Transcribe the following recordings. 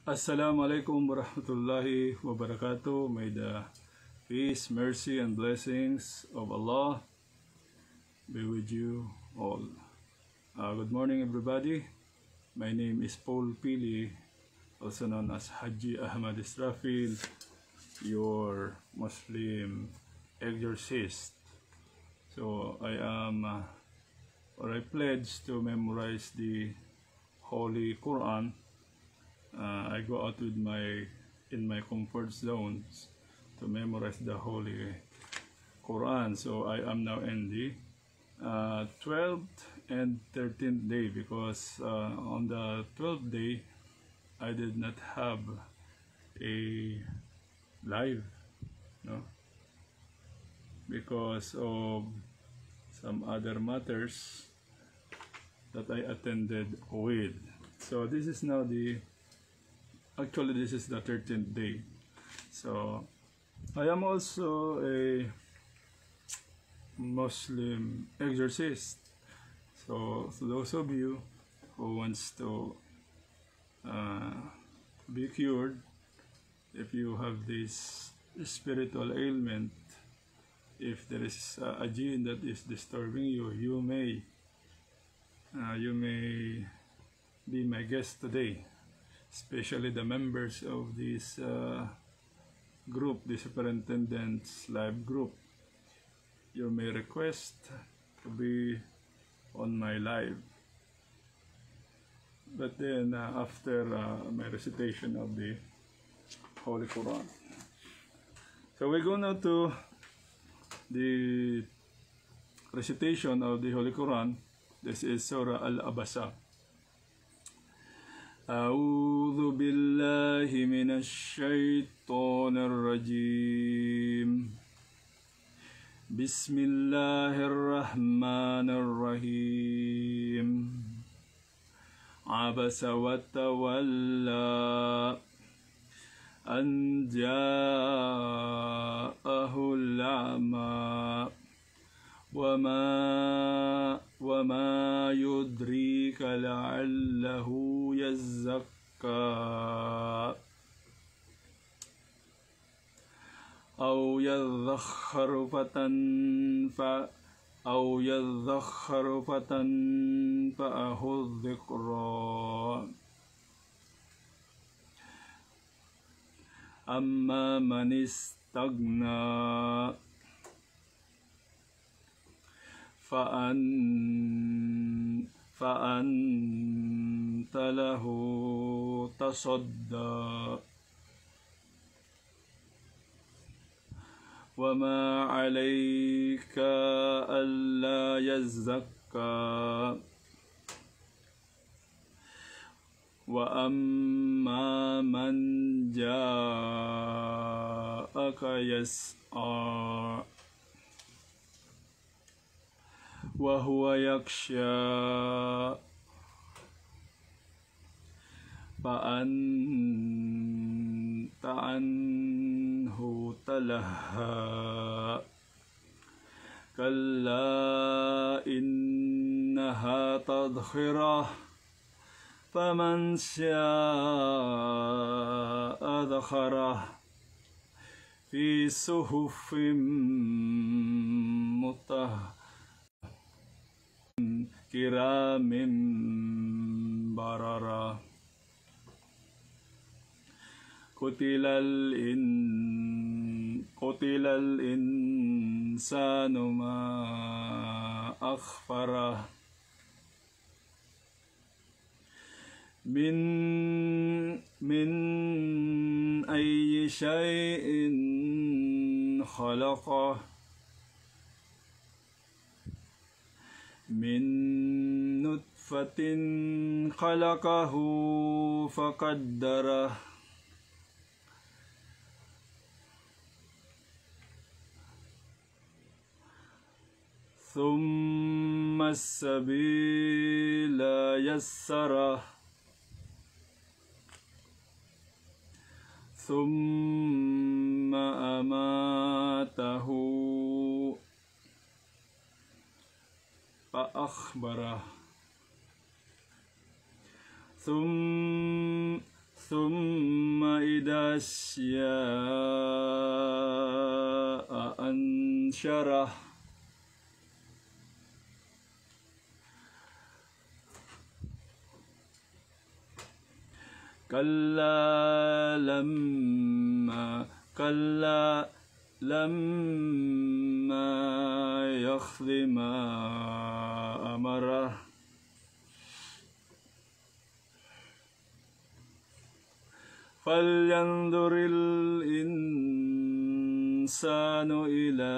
Assalamu alaikum warahmatullahi wabarakatuh. May the peace, mercy, and blessings of Allah be with you all. Good morning, everybody. My name is Paul Pili, also known as Haji Ahmad Israfil, your Muslim exorcist. So I am, I pledge to memorize the Holy Qur'an. I go out in my comfort zones to memorize the Holy Quran. So I am now in the 12th and 13th day, because on the 12th day I did not have a live, no, because of some other matters that I attended with. So this is now actually this is the 13th day. So I am also a Muslim exorcist. So those of you who wants to be cured, if you have this spiritual ailment, if there is a jinn that is disturbing you, you may be my guest today, especially the members of this group, the superintendent's live group. You may request to be on my live. But then after my recitation of the Holy Quran. So we go now to the recitation of the Holy Quran. This is Surah Al-Abasa. أعوذ بالله من الشيطان الرجيم بسم الله الرحمن الرحيم عبس وتولى أن جاءه الأعمى وما يدريك لعله يزكى أو يذخر فتنفعه الذكرى أما من استغنى فأنت له تصدى وما عليك ألا يزكى وأما من جاءك يسعى وهو يخشى فأنت عنه تلهى كلا إنها تذكرة فمن شاء ذكره في صحف مطهرة كرام بررة قتل الإنسان ما أكفره من أي شيء خلقه من نطفة خلقه فقدره ثم السبيل يسره ثم أماته فأخبره ثم وإذا الشياء أنشره كلا لما يقض ما أمره فلينظر الإنسان إلى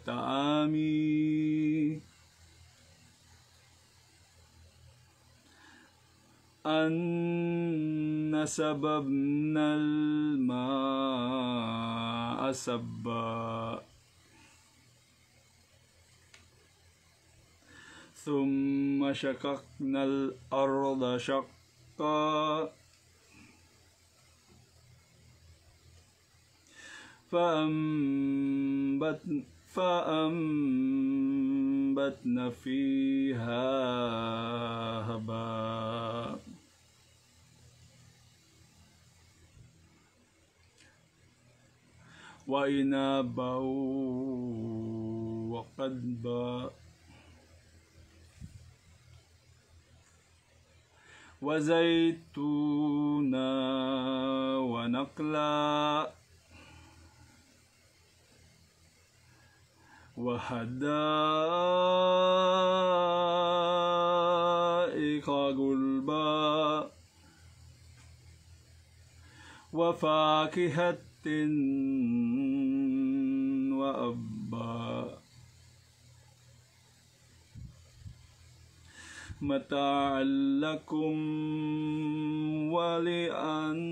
طعامه أن سببنا الماء سبا ثم شققنا الأرض شقا فأنبتنا فيها هبا وعنبا وقضبا وزيتونا ونخلا وحدائق غلبا وفاكهة وأبا متاعا لكم ولأنعامكم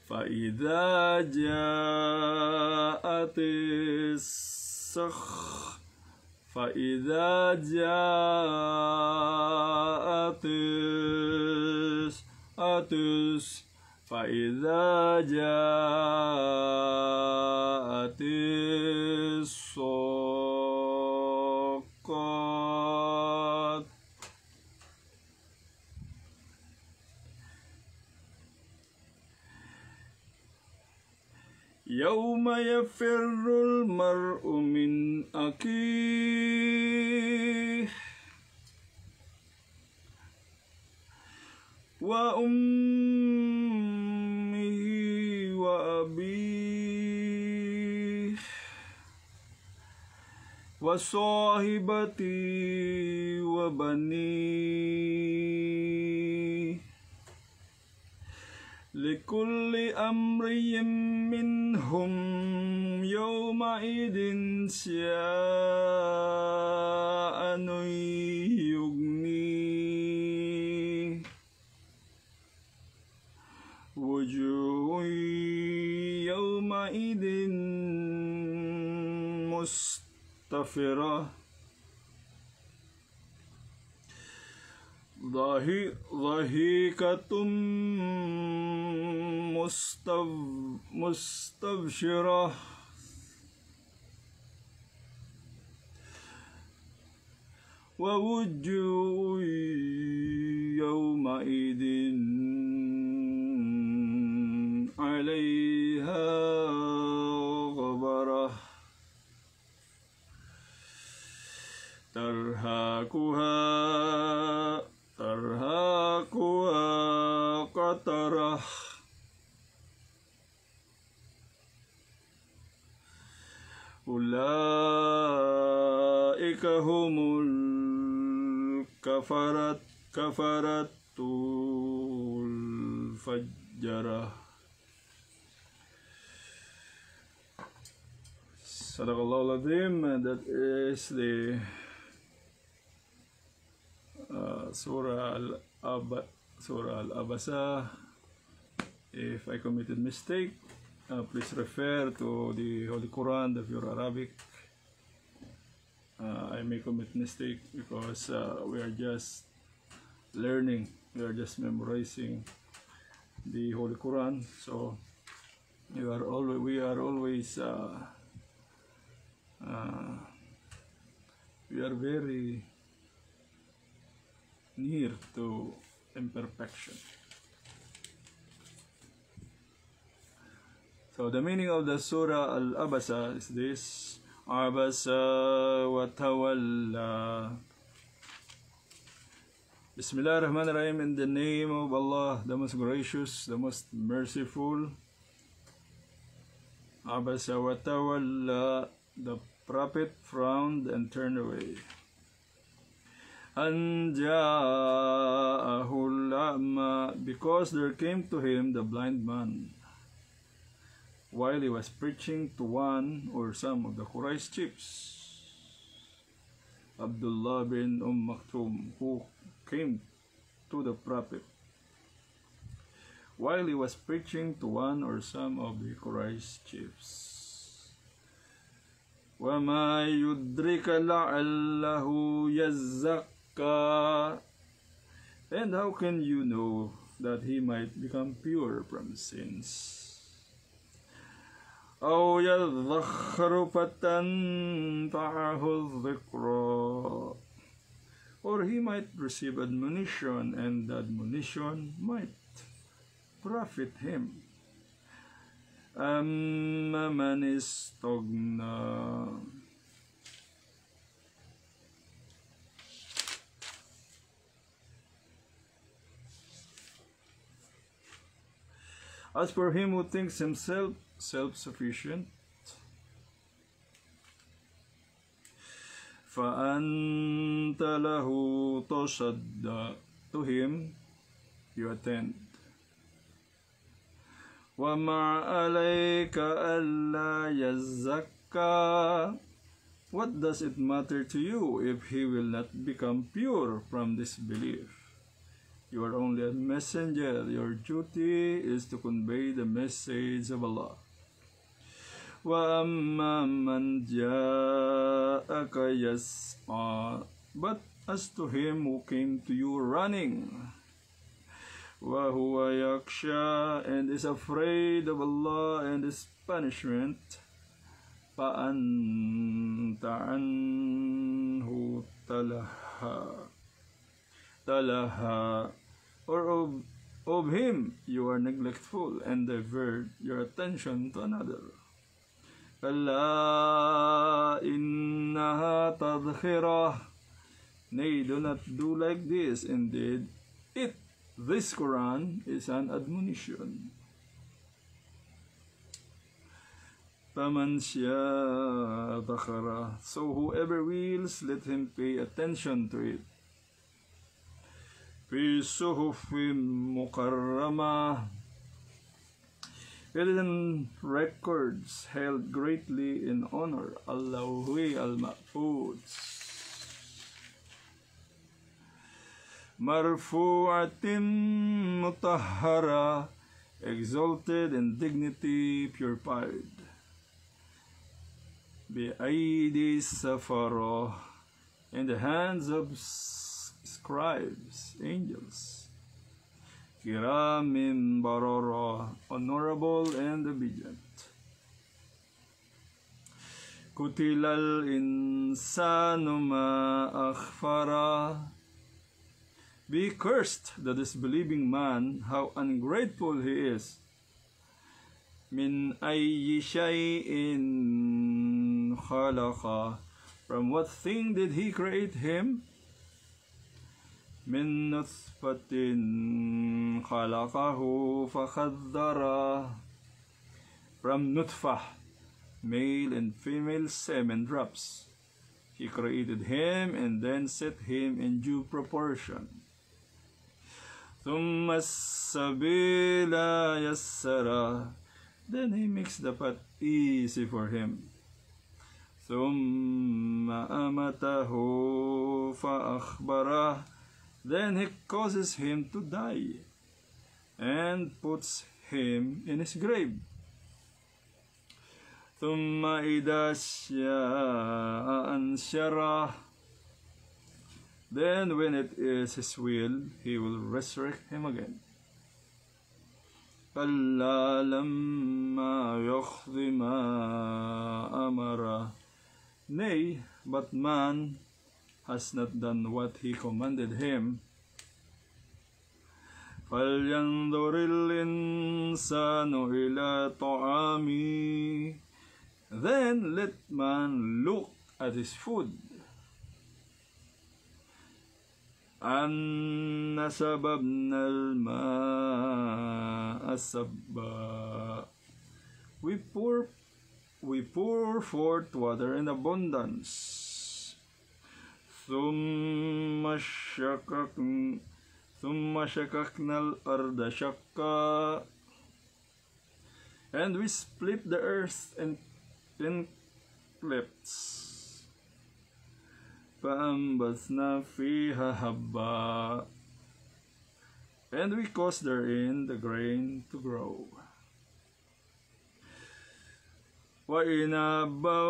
فإذا جاءت الصاخات يوم يفر المرء من أخيه وأمه وأبيه وصاحبته وبنيه لكل أمرئ منهم يومئذ شأن يغنيه وجوه يومئذ مستفرة ضحيكة مستبشرة ووجوه يومئذ عليها غبرة ترهقها قترة أولئك هم الكفرة الفجرة. Sadaqallahul Azim. That is the Surah Al-Abasa. If I committed mistake, please refer to the Holy Quran, if you're Arabic. I may commit mistake because we are just learning, we are just memorizing the Holy Quran. So we are always we are very near to imperfection. So the meaning of the Surah Al-Abasa is this: Abasa wa tawalla. Bismillahirrahmanirrahim. In the name of Allah, the most gracious, the most merciful. Abasa wa tawalla. The prophet frowned and turned away. An ja'ahul a'ma, because there came to him the blind man, while he was preaching to one or some of the Quraysh chiefs. Abdullah bin Maktum, who came to the prophet while he was preaching to one or some of the Quraysh chiefs. وَمَا يُدْرِكَ لَعَلَّهُ يَزَّكَّى. And how can you know that he might become pure from sins? أَوْ يَذَّخَّرُ فَتَنْفَعَهُ الذِّكْرَى. Or he might receive admonition, and the admonition might profit him. أَمَّا مَنِ اسْتَغْنَى. As for him who thinks himself self-sufficient, فَأَنْتَ لَهُ تَصَدَّى. To him you attend. وَمَا عَلَيْكَ أَلَّا يَزَّكَّى. What does it matter to you if he will not become pure from disbelief? You are only a messenger. Your duty is to convey the message of Allah. وَأَمَّا مَنْ جَاءَكَ يَسْعَى. But as to him who came to you running, وَهُوَ يَخْشَى, and is afraid of Allah and His punishment, فَأَنْتَ عَنْهُ تَلَهَا. Or of him you are neglectful and divert your attention to another. كَلَّا إِنَّهَا تَذْكِرَةٌ. Nay, do not do like this. Indeed, this Qur'an is an admonition. فَمَنْ شَاءَ ذَكَرَهُ. So whoever wills, let him pay attention to it. فِي صُحُفٍ مُكَرَّمَةٍ. It is in records held greatly in honor. Allahwi al-Mahfuz. Marfu'atin mutahhara. Exalted in dignity, purified. Bi-aidi safara. In the hands of scribes, angels. Kiramin barara. Honorable and obedient. Kutilal insanu ma akhfara. Be cursed, the disbelieving man, how ungrateful he is. Min ayyi shay'in khalaqa. From what thing did he create him? Min nutfatin khalaqahu fakhaddara. From nutfah, male and female semen drops, he created him and then set him in due proportion. ثُمَّ السَّبِيلَ يَسَّرَ. Then he makes the path easy for him. ثُمَّ أَمَتَهُ فَأَخْبَرَهُ. Then he causes him to die and puts him in his grave. ثُمَّ إِذَا شَاءَ أَنْشَرَهُ. Then when it is his will, he will resurrect him again. كَلَّا لَمَّا يَقْضِ مَا أَمَرَهُ. Nay, but man has not done what he commanded him. فلينظر الإنسان إلى طعامه. Then let man look at his food. أَنَّا سَبَبْنَا الْمَاءَ صَبًّا. We pour forth water in abundance. ثُمَّ شَقَقْنَا الْأَرْضَ شَقًّا. And we split the earth in clefts. فَأَنبَتْنَا فِيهَا حَبًّا. And we caused therein the grain to grow. وَإِنَابًا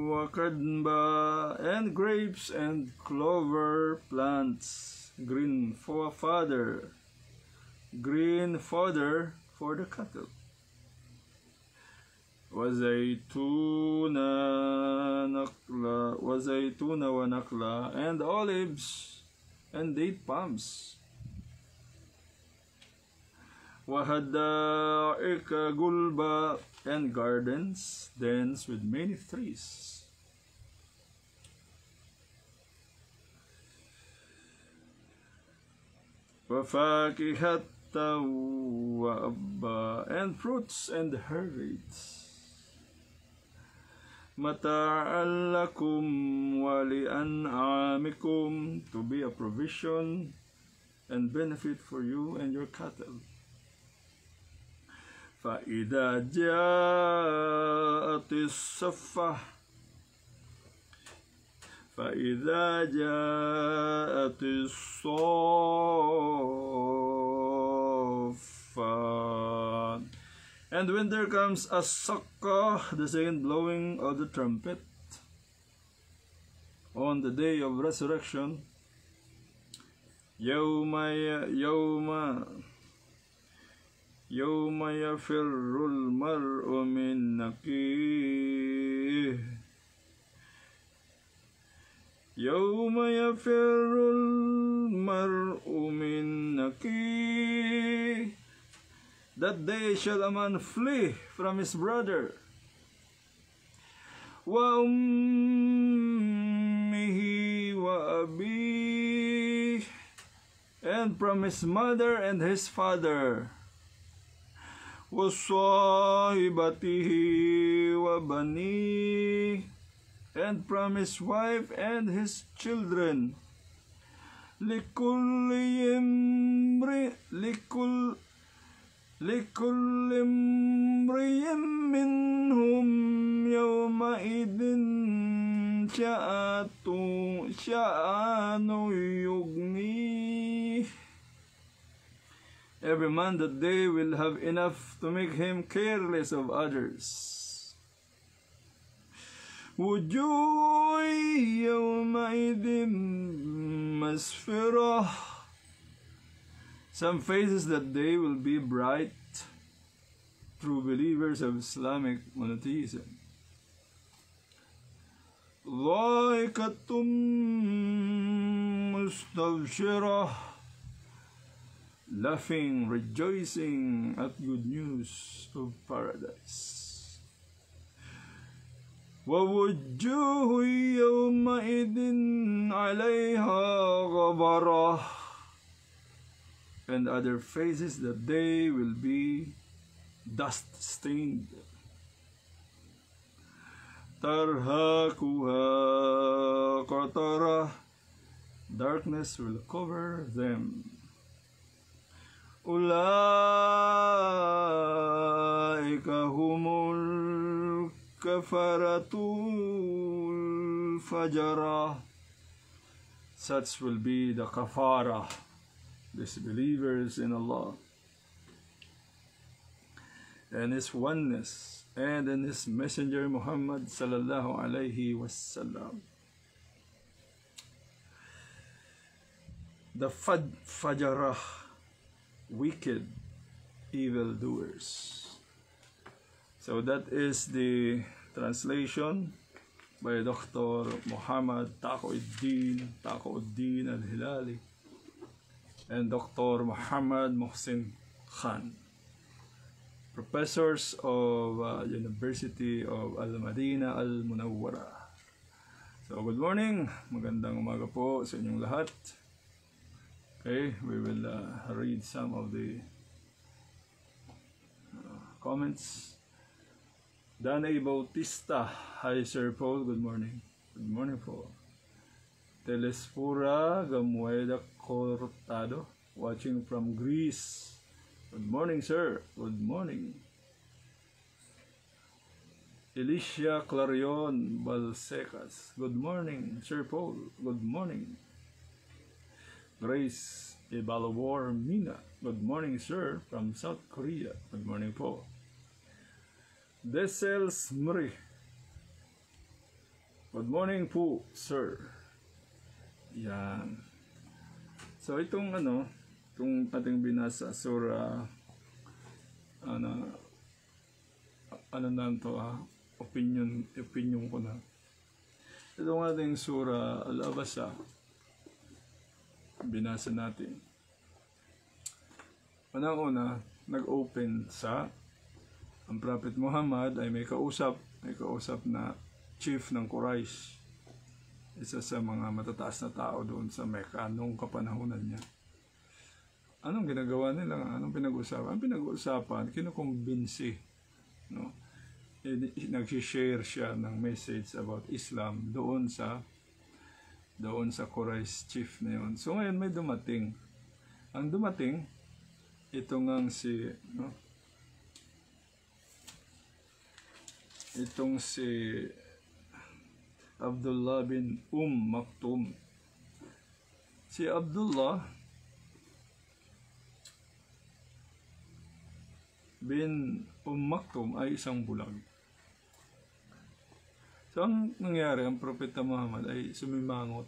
وَقَضْبًا. And grapes and clover plants, green fodder for the cattle. وَزَيْتُونَ وَنَخْلًا. And olives and date palms. وَحَدَائِقَ غُلْبًا. And gardens dense with many trees. وَفَاكِهَةً وَأَبًّا. And fruits and herbage. مَتَاعًا لَكُمْ وَلِأَنْعَامِكُمْ. To be a provision and benefit for you and your cattle. فَإِذَا جَاءَتِ الصَّفَّةُ. فَإِذَا جَاءَتِ الصَّافَّةُ. And when there comes a sakkah, the second blowing of the trumpet, on the day of resurrection, يَوْمَ يَفِرُّ الْمَرْءُ مِنْ أَخِيهِ. يَوْمَ يَفِرُّ الْمَرْءُ مِنْ أَخِيهِ. That day shall a man flee from his brother. وَأُمِّهِ وَأَبِيهِ. And from his mother and his father. وَصَاحِبَتِهِ وَبَنِيهِ. And from his wife and his children. لِكُلِّ امْرِئٍ مِّنْهُمْ يَوْمَئِذٍ شَأْنٌ يُغْنِيهِ. Every man that day will have enough to make him careless of others. وُجُوهٌ يَوْمَئِذٍ مَسْفِرَةٌ. Some faces that day will be bright, true believers of Islamic monotheism. ضَاحِكَةٌ مُسْتَبْشِرَةٌ. Laughing, rejoicing at good news of paradise. وَوُجُّوهٌ يَوْمَئِذٍ عَلَيْهَا غَبَرَةٌ. And other faces that day will be dust-stained. تَرْهَقُهَا قَتَرَةٌ. Darkness will cover them. أُولَئِكَ هُمُ الْكَفَرَةُ الْفَجَرَةُ. Such will be the kafara, disbelievers in Allah and His oneness, and in His Messenger Muhammad sallallahu alaihi wasallam. The Fajarah, wicked evildoers. So that is the translation by Dr. Muhammad Taqiyuddin al-Hilali. and Dr. Muhammad Mohsin Khan, professors of University of Al-Madina Al-Munawwara. So good morning, magandang umaga po sa inyong lahat. Okay, we will read some of the comments. Danay Bautista, hi Sir Paul, good morning. Good morning po. Telespura Gamueda Cortado, watching from Greece. Good morning, sir. Good morning. Alicia Clarion Balsecas, good morning. Sir Paul, good morning. Grace Ibalawar Mina, good morning, sir, from South Korea. Good morning po. Desels Mri, good morning po, sir. Yan. So itong itong ating binasa sura na to opinion ko na. Itong ating sura Al-Abasa binasa natin. Unang-una, nag-open sa ang Prophet Muhammad ay may kausap na chief ng Quraysh, isa sa mga matataas na tao doon sa Mecca noong kapanahunan niya. Anong ginagawa nila? Anong pinag-uusapan? Ang pinag-uusapan, kinukumbinsi, no? Nag-share siya ng message about Islam doon sa Quraysh chief na yun. So ngayon may dumating. Ang dumating, ito ngang itong si Abdullah bin Maktum. Si Abdullah bin Maktum ay isang bulag. So ang nangyari, ang Propeta Muhammad ay sumimangot.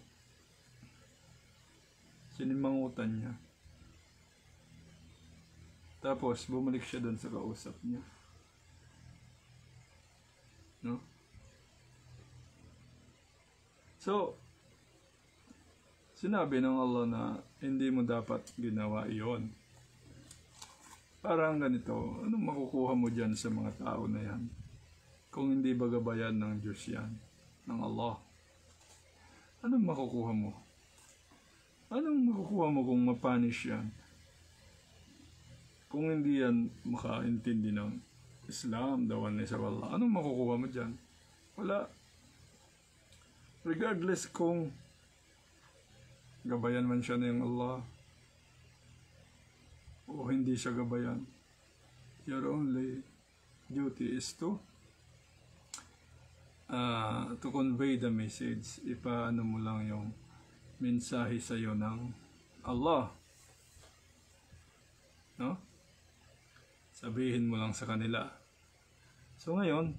Sinimangutan niya. Tapos bumalik siya doon sa kausap niya. No? So, sinabi ng Allah na hindi mo dapat ginawa iyon. Parang ganito, anong makukuha mo dyan sa mga tao na yan? Kung hindi ba gabayan ng Diyos yan, ng Allah? Anong makukuha mo? Anong makukuha mo kung mapanish yan? Kung hindi yan makaintindi ng Islam, the oneness of Allah, anong makukuha mo dyan? Wala. Regardless kung gabayan man siya ng Allah o hindi siya gabayan, your only duty is to convey the message. Ipaano mo lang yung mensahe sa iyo ng Allah, no? Sabihin mo lang sa kanila. So ngayon,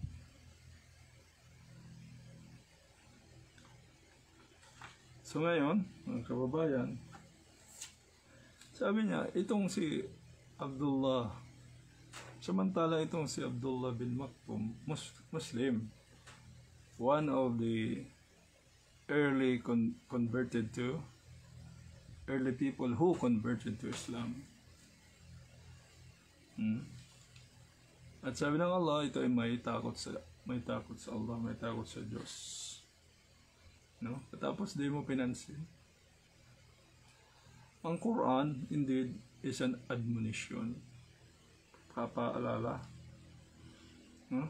mga kababayan, sabi niya, itong si Abdullah, samantala itong si Abdullah bin Maktum, Muslim, one of the early people who converted to Islam. At sabi ng Allah, ito ay may takot sa Allah, may takot sa Diyos. No? Tapos di mo pinansin. Ang Qur'an indeed is an admonition. Papaalala. No?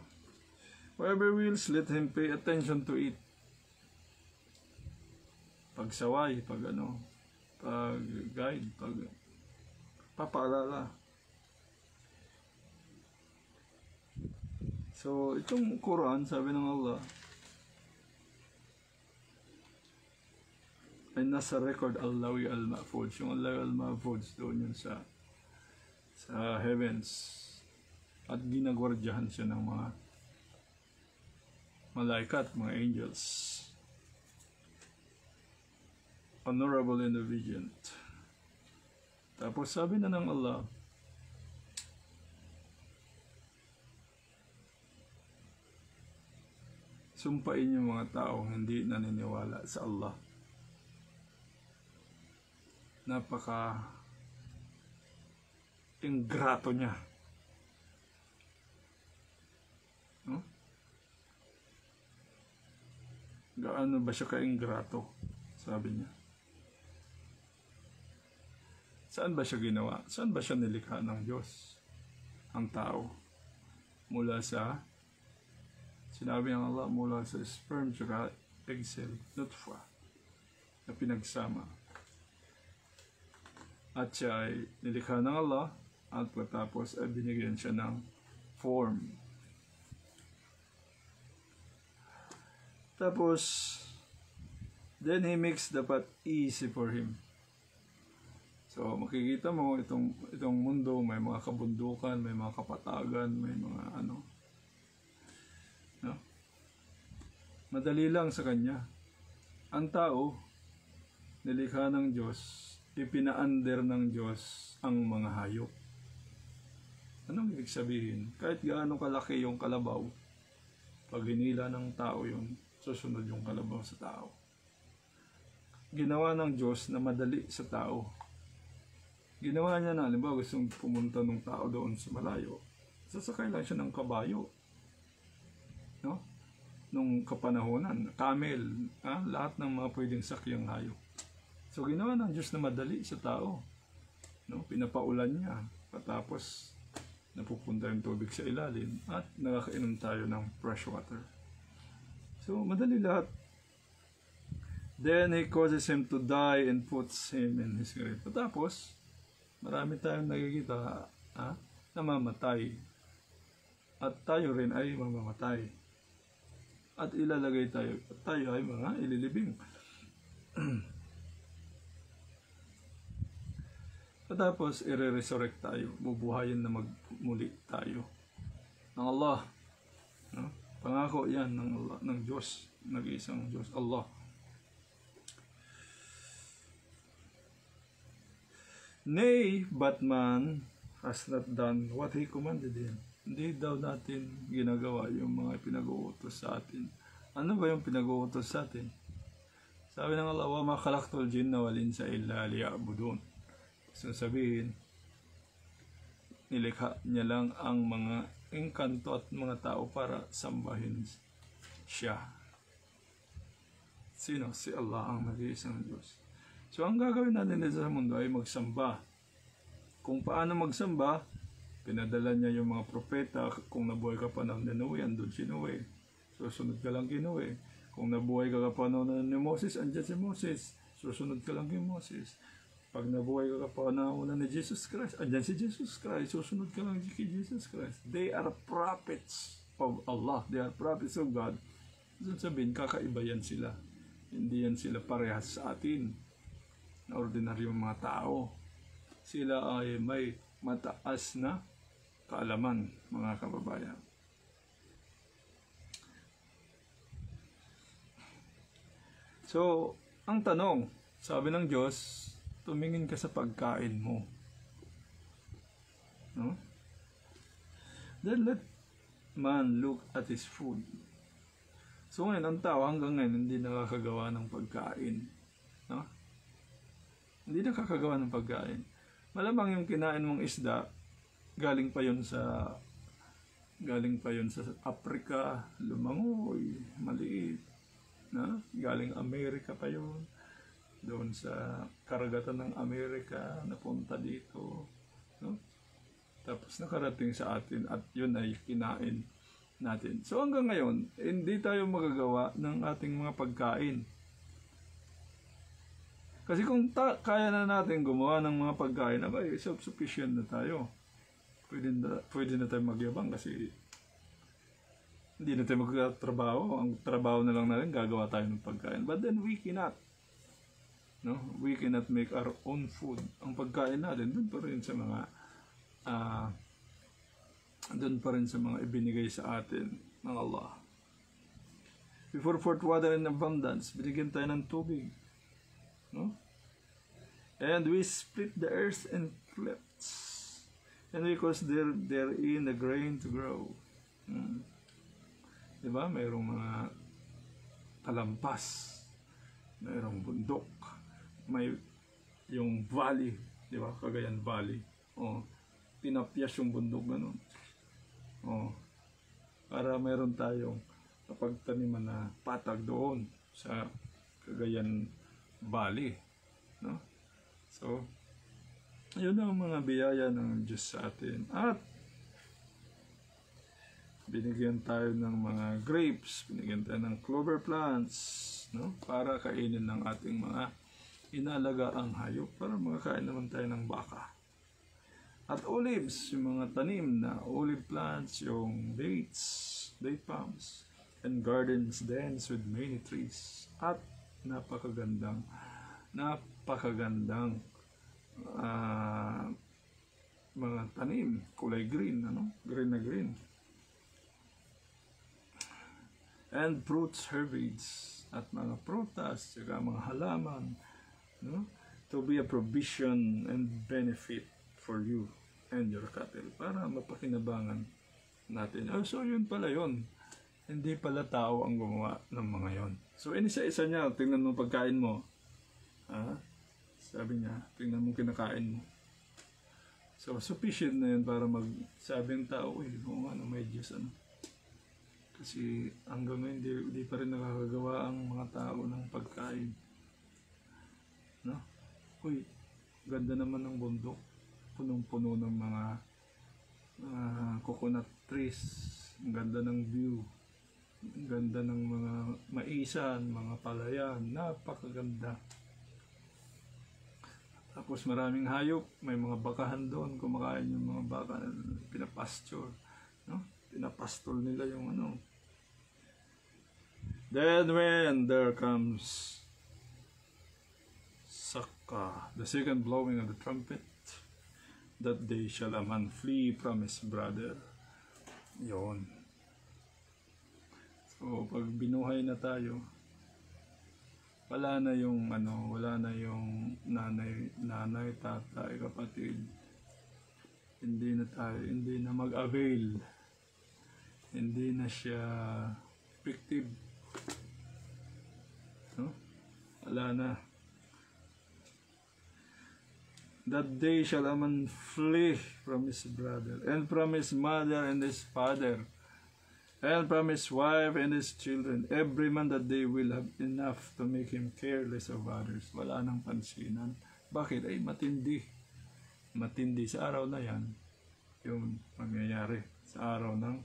Whoever wills, let him pay attention to it. Pagsaway, pag-guide, papaalala. So, itong Quran, sabi ng Allah, ay nasa record Allawi al-Mahfuz. Yung Allawi al-Mahfuz doon yun sa heavens. At ginagwardyahan siya ng mga malaikat, mga angels. Honorable and obedient. Tapos sabi na ng Allah, sumpain yung mga taong hindi naniniwala sa Allah. napaka ingrato niya. No? Gaano ba siya ka-ingrato? Sabi niya. Saan ba siya ginawa? Saan ba siya nilikha ng Diyos? Ang tao. Mula sa, sinabi ng Allah, mula sa sperm tsaka egg cell, nutfa, na pinagsama. At siya ay nilikha ng Allah at patapos ay binigyan siya ng form. Tapos, then He makes the path easy for him. So, makikita mo itong mundo, may mga kabundukan, may mga kapatagan, may mga ano. No? Madali lang sa kanya. Ang tao, nilikha ng Diyos, ipina-under ng Diyos ang mga hayop. Anong ibig sabihin? Kahit gaano kalaki yung kalabaw, pag hinila ng tao yun, susunod yung kalabaw sa tao. Ginawa ng Diyos na madali sa tao. Ginawa niya na, halimbawa gustong pumunta ng tao doon sa malayo, sasakay lang siya ng kabayo. No? Nung kapanahonan, camel, lahat ng mga pwedeng sakyang hayop. So ginawa ng Diyos na madali sa tao. No? Pinapaulan niya, patapos napupunta yung tubig sa ilalim at nakakainom tayo ng fresh water. So madali lahat. Then He causes him to die and puts him in his grave. Patapos, marami tayong nakikita na mamatay. At tayo rin ay mamamatay. At ilalagay tayo. At tayo ay mga ililibing. Patapos, i-resurrect tayo. Bubuhayin na magmuli tayo. Ng Allah. No? Pangako yan ng Allah, ng Diyos. Nag-iisang Diyos. Allah. Nay, but man has not done what He commanded him. Hindi daw natin ginagawa yung mga pinag-uutos sa atin. Ano ba yung pinag-uutos sa atin? Sabi ng Allah, wa ma khalaqtul jinna wal insa illa liya'budun. So sabihin, nilikha niya lang ang mga engkanto at mga tao para sambahin siya. Sino? Si Allah ang nag-iisang Diyos. So ang gagawin natin dito sa mundo ay magsamba. Kung paano magsamba, pinadala niya yung mga propeta. Kung nabuhay ka pa ng Noe, andun si Noe. Susunod ka lang kay Noe. Kung nabuhay ka pa ni Moses, andyan si Moses. Susunod ka lang kay Moses. Pag nabuhay ka pa na una ni Jesus Christ, andyan si Jesus Christ. Susunod ka lang kay Jesus Christ. They are prophets of Allah. They are prophets of God. Doon sabihin, kakaiba yan sila. Hindi yan sila parehas sa atin na ordinaryong mga tao. Sila ay may mataas na kaalaman, mga kababayan. So, ang tanong, sabi ng Diyos, tumingin ka sa pagkain mo. No? Then let man look at his food. So ngayon, ang tao hanggang ngayon hindi nakakagawa ng pagkain. No? Hindi nakakagawa ng pagkain. Malamang yung kinain mong isda, galing pa yun sa Africa, lumangoy, maliit. Na? Galing Amerika pa yun. Doon sa karagatan ng Amerika, napunta dito. No? Tapos nakarating sa atin at yun ay kinain natin. So hanggang ngayon, hindi tayo magagawa ng ating mga pagkain. Kasi kung kaya na natin gumawa ng mga pagkain, abay, self-sufficient na tayo. Pwede na tayo magyabang kasi hindi na tayo magtrabaho. Ang trabaho na lang natin, gagawa tayo ng pagkain. But then we cannot. No? We cannot make our own food. Ang pagkain natin, doon pa rin sa mga ibinigay sa atin ng Allah. Before forth water in abundance, binigyan tayo ng tubig. No? And we split the earth in clefts. And because therein the grain to grow. Diba? Mayroong mga kalampas. Mayroong bundok. May yung valley, di ba? Cagayan Valley. Oh, pinapyas yung bundok ganun. Oh, para meron tayong kapagtaniman na patag doon sa Cagayan Valley, no? So, yun ang mga biyaya ng Diyos sa atin. At binigyan tayo ng mga grapes, binigyan tayo ng clover plants, no? Para kainin ng ating mga inalagaang hayop, para makakain naman tayo ng baka. At olives, yung mga tanim na olive plants, yung dates, date palms, and gardens dense with many trees. At napakagandang mga tanim, kulay green, ano? Green na green. And fruits, herbage, at mga prutas, saka mga halaman, no? To be a provision and benefit for you and your cattle, para mapakinabangan natin. Oh, so yun pala yun. Hindi pala tao ang gumawa ng mga yon. So inisa-isa niya, tingnan mo pagkain mo. Sabi niya, tingnan mo kinakain mo. So sufficient na yun para magsabi ng tao, uy, kung ano, may Diyos, ano. Kasi hanggang ngayon, di pa rin nakakagawa ang mga tao ng pagkain. No? Uy, ganda naman ng bundok. Punong-puno ng mga coconut trees. Ang ganda ng view. Ang ganda ng mga maisan, mga palayan. Napakaganda. Tapos maraming hayop. May mga bakahan doon. Kumakain yung mga baka na pinapasture. No? Pinapastol nila yung ano. Then when there comes Saka, the second blowing of the trumpet, that day shall a man flee from his brother. Yon. So pag binuhay na tayo, wala na yung ano, wala na yung nanay, tatay, kapatid. Hindi na mag-avail. Hindi na siya effective. No? Wala na. That day shall a man flee from his brother, and from his mother and his father, and from his wife and his children. Every man that day will have enough to make him careless of others. Wala nang pansinan. Bakit? Ay matindi. Matindi sa araw na yan, yung mangyayari sa araw ng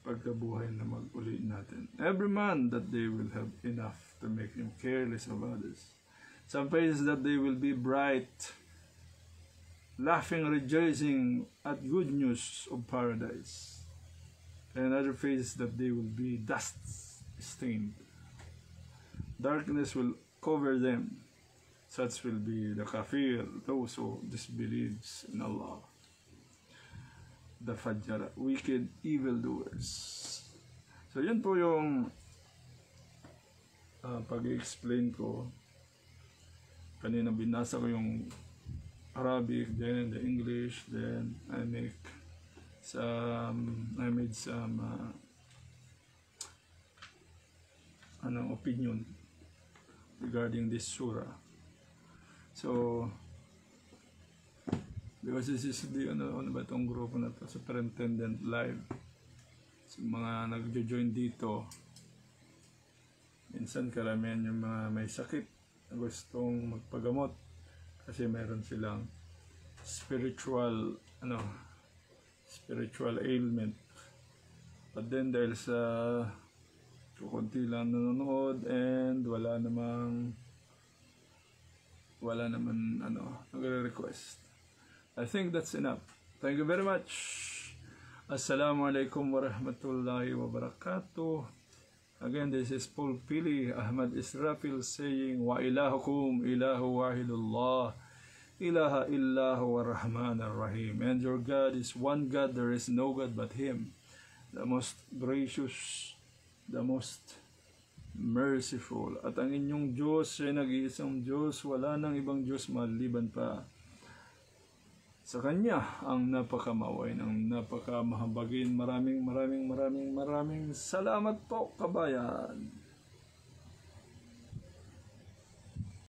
pagkabuhay na mag-uli natin. Every man that day will have enough to make him careless of others. Some faces that they will be bright, laughing, rejoicing at good news of paradise. And other faces that they will be dust stained. Darkness will cover them. Such will be the kafir, those who disbelieves in Allah. The fajjara, wicked evildoers. So yun po yung pag-explain ko. Kanina binasa ko yung Arabic, then the English, then I made some opinion regarding this surah. So because this is the ano ba itong grupo na to, Superintendent Live. So mga nagjo-join dito, minsan karamihan yung mga may sakit na gustong magpagamot kasi meron silang spiritual ailment. But then dahil sa kukunti lang nanonood and wala naman nagre-request. I think that's enough. Thank you very much. Assalamualaikum warahmatullahi wabarakatuh. Again, this is Paul Pili Ahmad Israfil saying, Wa ilahukum ilahu wahidullah, ilaha illahu ar-Rahman ar-Rahim. And your God is one God, there is no God but Him, the most gracious, the most merciful. At ang inyong Diyos ay nag-iisang Diyos, wala nang ibang Diyos maliban pa sa Kanya ang napakamaway ng napakamahabagin. Maraming salamat po, kabayan.